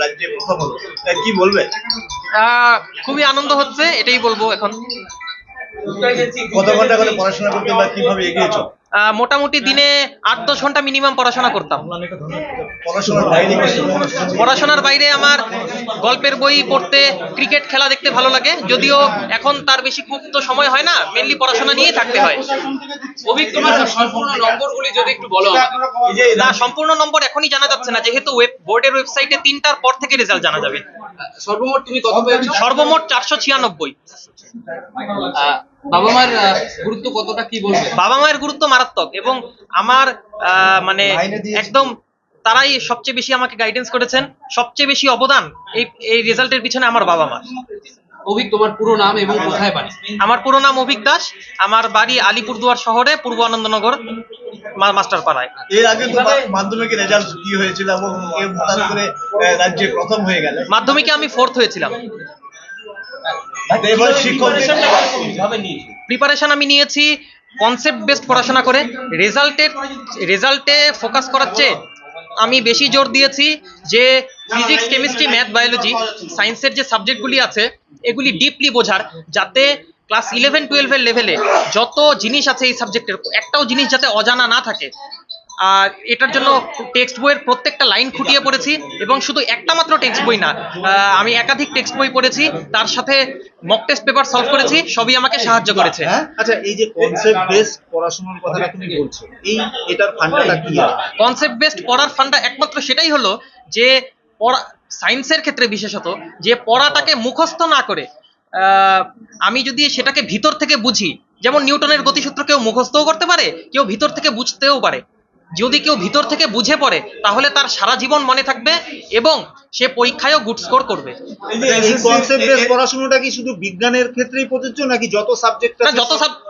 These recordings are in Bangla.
রাজ্যে প্রথম হলো, কি বলবে? খুবই আনন্দ হচ্ছে, এটাই বলবো। এখন কত ঘন্টা করে পড়াশোনা করতে বা কিভাবে এগিয়েছো? মোটামুটি দিনে 8-10 ঘন্টা মিনিমাম পড়াশোনা করতাম। পড়াশোনার বাইরে আমার গল্পের বই পড়তে, ক্রিকেট খেলা দেখতে ভালো লাগে, যদিও এখন তার বেশি খুব তো সময় হয় না, মেনলি পড়াশোনা নিয়েই থাকতে হয়। তোমার সম্পূর্ণ নম্বরগুলি যদি একটু বলো। না, সম্পূর্ণ নম্বর এখনই জানা যাচ্ছে না, যেহেতু বোর্ডের ওয়েবসাইটে 3টার পর থেকে রেজাল্ট জানা যাবে। সর্বমোট তুমি কত পেয়েছো? সর্বমোট 496। বাবা মার গুরুত্ব কতটা, কি বলবে? বাবা মায়ের গুরুত্ব মারাত্মক, এবং আমার মানে একদম তারাই সবচেয়ে বেশি আমাকে গাইডেন্স করেছেন। সবচেয়ে বেশি অবদান এই রেজাল্টের পিছনে আমার বাবা মা। অভিক, তোমার পুরো নাম এবং কোথায় বাড়ি? আমার পুরো নাম অভিক দাস, আমার বাড়ি আলিপুরদুয়ার শহরে, পূর্ব আনন্দনগর মাস্টারপাড়ায়। এর আগে মাধ্যমিকের রেজাল্ট কি হয়েছিল এবং হঠাৎ করে রাজ্যে প্রথম হয়ে গেল? মাধ্যমিকে আমি 4th হয়েছিলাম। প্রিপারেশন আমি নিয়েছি কনসেপ্ট বেসড পড়াশোনা করে। রেজাল্টে ফোকাস করার চেয়ে আমি বেশি জোর দিয়েছি যে ফিজিক্স, কেমিস্ট্রি, ম্যাথ, বায়োলজি, সায়েন্সের যে সাবজেক্টগুলি আছে এগুলি ডিপলি বোঝার, যাতে ক্লাস 11-12 এর লেভেলে যত জিনিস আছে এই সাবজেক্টের একটাও জিনিস যাতে অজানা না থাকে। আর এটার জন্য টেক্সট বইয়ের প্রত্যেকটা লাইন খুঁটিয়ে পড়েছি, এবং শুধু একটা মাত্র টেক্সট বই না, আমি একাধিক টেক্সট বই পড়েছি, তার সাথে মক টেস্ট পেপার সলভ করেছি, সবই আমাকে সাহায্য করেছে। আচ্ছা, এই যে কনসেপ্ট বেসড পড়াশোনার কথাটা তুমি বলছো, এটার ফান্ডাটা কি? কনসেপ্ট বেসড পড়ার ফান্ডা একমাত্র সেটাই হলো যে সায়েন্সের ক্ষেত্রে বিশেষত যে পড়াটাকে মুখস্থ না করে আমি যদি সেটাকে ভিতর থেকে বুঝি, যেমন নিউটনের গতিসূত্র কেউ মুখস্থও করতে পারে, কেউ ভিতর থেকে বুঝতেও পারে। যদি কেউ ভিতর থেকে বুঝে পড়ে তাহলে তার সারা জীবন মনে থাকবে এবং সে পরীক্ষায়ও গুড স্কোর করবে। এই কনসেপ্ট বেস পড়াশোনাটা কি শুধু বিজ্ঞানের ক্ষেত্রেই প্রযোজ্য নাকি যত সাবজেক্ট আছে?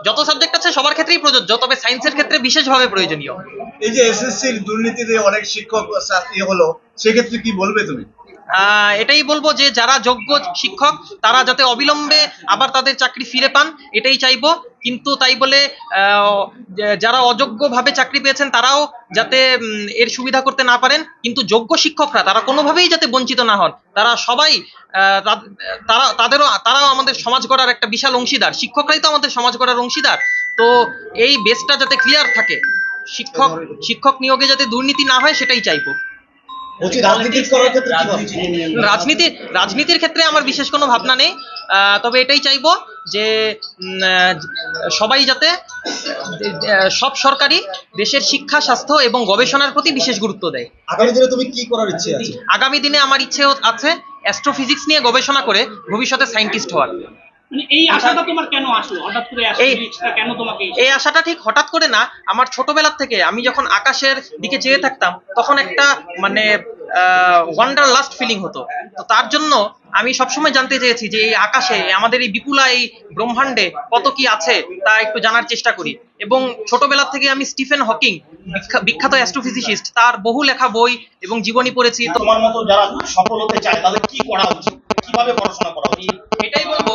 যত সাবজেক্ট আছে সবার ক্ষেত্রেই প্রযোজ্য, তবে সায়েন্সের ক্ষেত্রে বিশেষভাবে প্রয়োজনীয়। এই যে এসএসসির দুর্নীতিতে অনেক শিক্ষক হলো, সেক্ষেত্রে কি বলবে তুমি? এটাই বলবো যে যারা যোগ্য শিক্ষক তারা যাতে অবিলম্বে আবার তাদের চাকরি ফিরে পান, এটাই চাইবো। কিন্তু তাই বলে যারা অযোগ্যভাবে চাকরি পেয়েছেন তারাও যাতে এর সুবিধা করতে না পারেন, কিন্তু যোগ্য শিক্ষকরা তারা কোনোভাবেই যাতে বঞ্চিত না হন। তারা সবাই তারাও আমাদের সমাজ গড়ার একটা বিশাল অংশীদার। শিক্ষকরাই তো আমাদের সমাজ গড়ার অংশীদার। তো এই বেসটা যাতে ক্লিয়ার থাকে, শিক্ষক নিয়োগে যাতে দুর্নীতি না হয়, সেটাই চাইবো। রাজনীতির ক্ষেত্রে আমার বিশেষ কোনো ভাবনা নেই, তবে এটাই চাইবো যে সবাই যাতে সব সরকারি দেশের শিক্ষা, স্বাস্থ্য এবং গবেষণার প্রতি বিশেষ গুরুত্ব দেয়। আগামী দিনে তুমি কি করার ইচ্ছে আছে? আগামী দিনে আমার ইচ্ছে আছে অ্যাস্ট্রোফিজিক্স নিয়ে গবেষণা করে ভবিষ্যতে সায়েন্টিস্ট হওয়ার। এই আশাটা তোমার কেন আসলো হঠাৎ করে? অ্যাস্ট্রোফিজিক্সটা কেন তোমাকে? এই আশাটা ঠিক হঠাৎ করে না, আমার ছোটবেলা থেকে আমি যখন আকাশের দিকে চেয়ে থাকতাম তখন একটা মানে ওয়ান্ডার লাস্ট ফিলিং হতো। তো তার জন্য আমি সবসময় জানতে চেয়েছি যে এই আকাশে, আমাদের এই বিপুলা এই ব্রহ্মাণ্ডে কত কি আছে তা একটু জানার চেষ্টা করি। এবং ছোটবেলা থেকে আমি স্টিফেন হকিং, বিখ্যাত অ্যাস্ট্রোফিজিসিস্ট, তার বহু লেখা বই এবং জীবনী পড়েছি। তো তোমার মতো যারা সফল হতে চায় তাদের কি করা উচিত, কিভাবে পড়াশোনা করা উচিত? এটাই বলবো,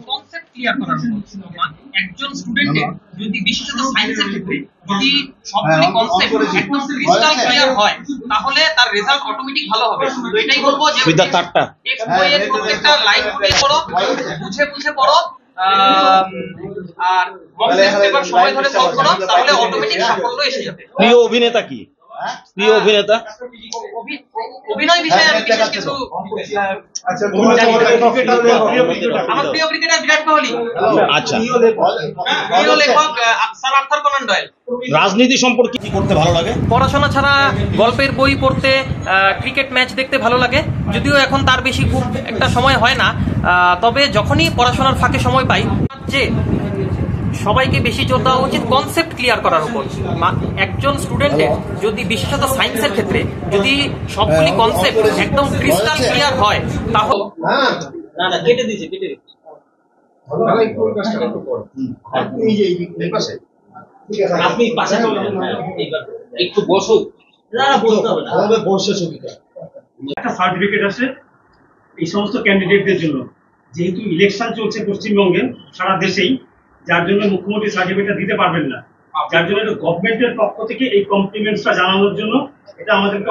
কনসেপ্ট ক্লিয়ার করার উপর। একজন স্টুডেন্টের যদি বিশেষত সায়েন্সের ক্ষেত্রে যদি সবগুলি কনসেপ্ট একদম ক্রিস্টাল ক্লিয়ার হয় তাহলে তার রেজাল্ট অটোমেটিক ভালো হবে। তো এটাই বলবো যে টেক্সট বইয়ের প্রত্যেকটা লাইন খুঁটিয়ে পড়ো, বুঝে পড়ো, আর মক টেস্ট পেপার সময় ধরে সলভ করো, তাহলে অটোমেটিক সাফল্য এসে যাবে। প্রিয় অভিনেতা কি? প্রিয় অভিনেতা? অভিনয় বিষয়ে আমি বিশেষ কিছু আমার প্রিয় ক্রিকেটার বিরাট কোহলি। আচ্ছা, প্রিয় লেখক স্যার আর্থার কোনান ডয়েল। রাজনীতি সম্পর্কে কি করতে ভালো লাগে? পড়াশোনা ছাড়া গল্পের বই পড়তে, ক্রিকেট ম্যাচ দেখতে ভালো লাগে, যদিও এখন তার বেশি খুব একটা সময় হয় না। তবে যখনই পড়াশোনার ফাঁকে সময় পাই, যে সবাইকে বেশি জোর দেওয়া উচিত কনসেপ্ট ক্লিয়ার করার উপর। একজন স্টুডেন্টের যদি বিশেষত সায়েন্সের ক্ষেত্রে যদি সবগুলি কনসেপ্ট একদম ক্রিস্টাল ক্লিয়ার হয় তাহলে আপনি পাশে একটু বসো, একটা সার্টিফিকেট আছে এই সমস্ত ক্যান্ডিডেটদের জন্য, যেহেতু ইলেকশন চলছে পশ্চিমবঙ্গে সারা দেশেই, যার জন্য মুখ্যমন্ত্রী সার্টিফিকেটটা দিতে পারবেন না। যার জন্য গভর্নমেন্টের পক্ষ থেকে এই কমপ্লিমেন্টসটা জানানোর জন্য এটা আমাদেরকে